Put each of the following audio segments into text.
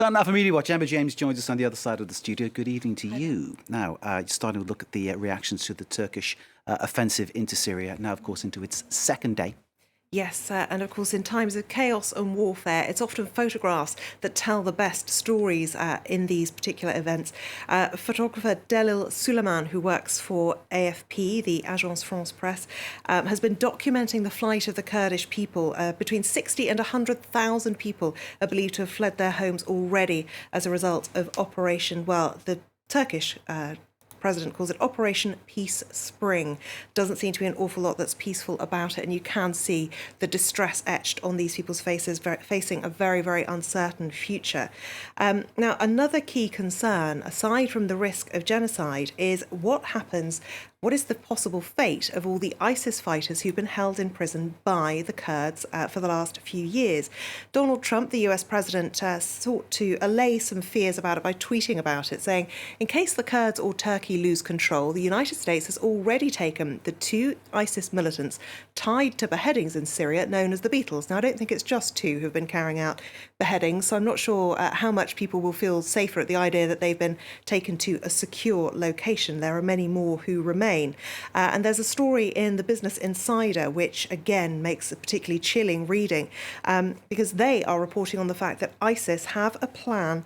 Time now for Media Watch. Amber James joins us on the other side of the studio. Good evening to you. Now, starting to look at the reactions to the Turkish offensive into Syria, now, of course, into its second day. Yes, and of course, in times of chaos and warfare, it's often photographs that tell the best stories in these particular events. Photographer Delil Suleiman, who works for AFP, the Agence France Presse, has been documenting the flight of the Kurdish people. Between 60 and 100,000 people are believed to have fled their homes already as a result of the Turkish president calls it Operation Peace Spring. Doesn't seem to be an awful lot that's peaceful about it, and you can see the distress etched on these people's faces, facing a very, very uncertain future. Now, another key concern, aside from the risk of genocide, is what is the possible fate of all the ISIS fighters who've been held in prison by the Kurds for the last few years? Donald Trump, the US president, sought to allay some fears about it by tweeting about it, saying, in case the Kurds or Turkey lose control, the United States has already taken the two ISIS militants tied to beheadings in Syria, known as the Beatles. Now, I don't think it's just two who've been carrying out beheadings, so I'm not sure how much people will feel safer at the idea that they've been taken to a secure location. There are many more who remain. And there's a story in the Business Insider, which again makes a particularly chilling reading, because they are reporting on the fact that ISIS have a plan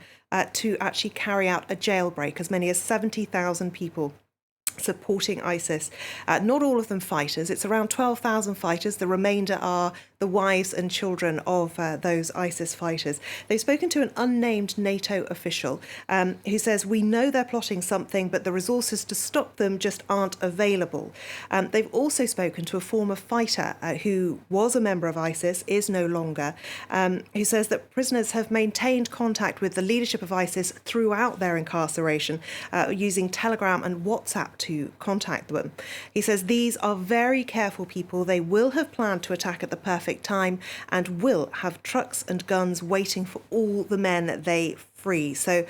to actually carry out a jailbreak, as many as 70,000 people supporting ISIS. Not all of them fighters. It's around 12,000 fighters. The remainder are the wives and children of those ISIS fighters. They've spoken to an unnamed NATO official who says, we know they're plotting something, but the resources to stop them just aren't available. They've also spoken to a former fighter who was a member of ISIS, is no longer, who says that prisoners have maintained contact with the leadership of ISIS throughout their incarceration, using Telegram and WhatsApp to contact them. He says these are very careful people. They will have planned to attack at the perfect time and will have trucks and guns waiting for all the men they free. So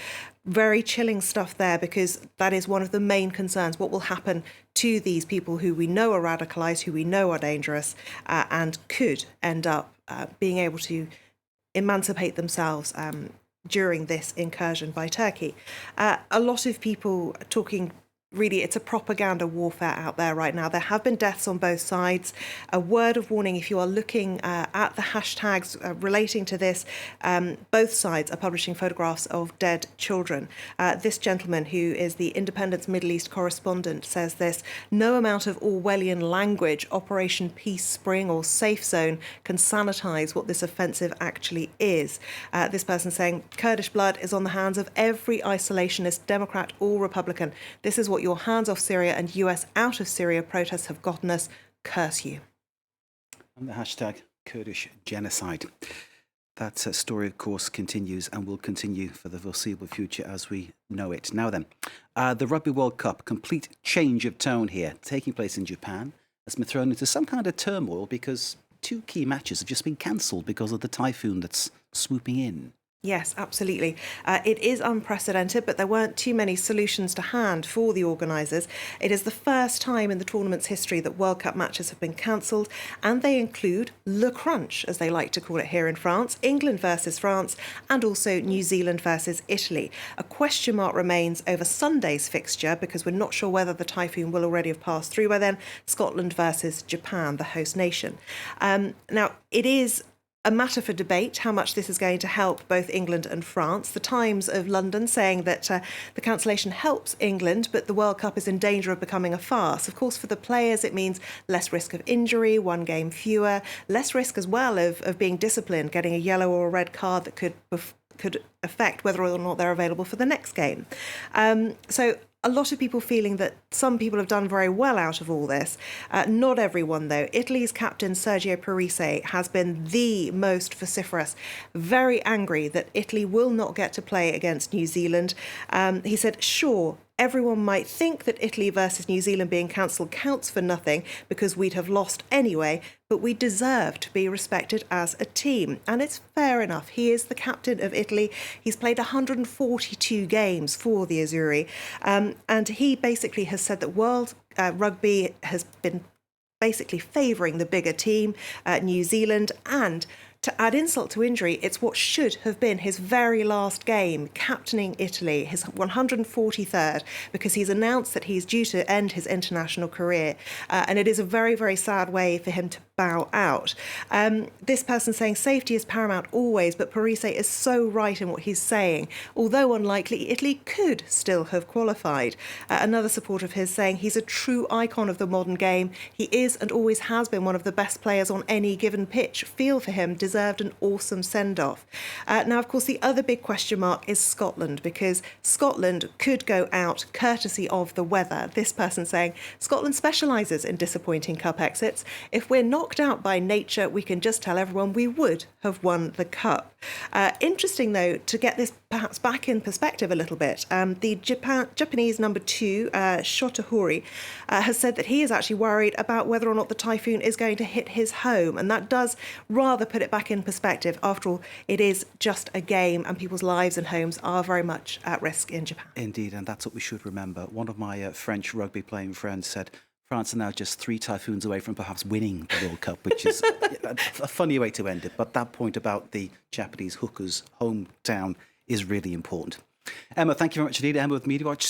very chilling stuff there, because that is one of the main concerns. What will happen to these people who we know are radicalized, who we know are dangerous, and could end up being able to emancipate themselves during this incursion by Turkey. A lot of people talking. Really, it's a propaganda warfare out there right now. There have been deaths on both sides. A word of warning, if you are looking at the hashtags relating to this, both sides are publishing photographs of dead children. This gentleman, who is the Independent's Middle East correspondent, says this: no amount of Orwellian language, Operation Peace Spring or Safe Zone, can sanitize what this offensive actually is. This person saying, Kurdish blood is on the hands of every isolationist, Democrat or Republican. This is what your hands off Syria and US out of Syria protests have gotten us. Curse you. And the hashtag Kurdish genocide. That story, of course, continues and will continue for the foreseeable future as we know it. Now then, the Rugby World Cup, complete change of tone here, taking place in Japan, has been thrown into some kind of turmoil because two key matches have just been cancelled because of the typhoon that's swooping in. Yes, absolutely. It is unprecedented, but there weren't too many solutions to hand for the organisers. It is the first time in the tournament's history that World Cup matches have been cancelled, and they include Le Crunch, as they like to call it here in France, England versus France, and also New Zealand versus Italy. A question mark remains over Sunday's fixture, because we're not sure whether the typhoon will already have passed through by then, Scotland versus Japan, the host nation. Now, it is a matter for debate how much this is going to help both England and France. The Times of London saying that the cancellation helps England, but the World Cup is in danger of becoming a farce. Of course, for the players, it means less risk of injury, one game fewer, less risk as well of being disciplined, getting a yellow or a red card that could affect whether or not they're available for the next game. So a lot of people feeling that some people have done very well out of all this. Not everyone, though. Italy's captain, Sergio Parisse, has been the most vociferous, very angry that Italy will not get to play against New Zealand. He said, sure, everyone might think that Italy versus New Zealand being cancelled counts for nothing because we'd have lost anyway, but we deserve to be respected as a team. And it's fair enough. He is the captain of Italy. He's played 142 games for the Azzurri. And he basically has said that World Rugby has been basically favouring the bigger team, New Zealand, and To add insult to injury, it's what should have been his very last game, captaining Italy, his 143rd, because he's announced that he's due to end his international career. And it is a very, very sad way for him to bow out. This person saying safety is paramount always, but Parisse is so right in what he's saying. Although unlikely, Italy could still have qualified. Another supporter of his saying he's a true icon of the modern game. He is and always has been one of the best players on any given pitch. Feel for him, deserved an awesome send-off. Now, of course, the other big question mark is Scotland, because Scotland could go out courtesy of the weather. This person saying Scotland specialises in disappointing cup exits. If we're knocked out by nature, we can just tell everyone we would have won the cup. Interesting, though, to get this perhaps back in perspective a little bit, the Japanese number 2, Shota Hori, has said that he is actually worried about whether or not the typhoon is going to hit his home, and that does rather put it back in perspective. After all, it is just a game, and people's lives and homes are very much at risk in Japan. Indeed, and that's what we should remember. One of my French rugby playing friends said France are now just 3 typhoons away from perhaps winning the World Cup, which is a funny way to end it. But that point about the Japanese hookers' hometown is really important. Emma, thank you very much indeed. Emma with Media Watch.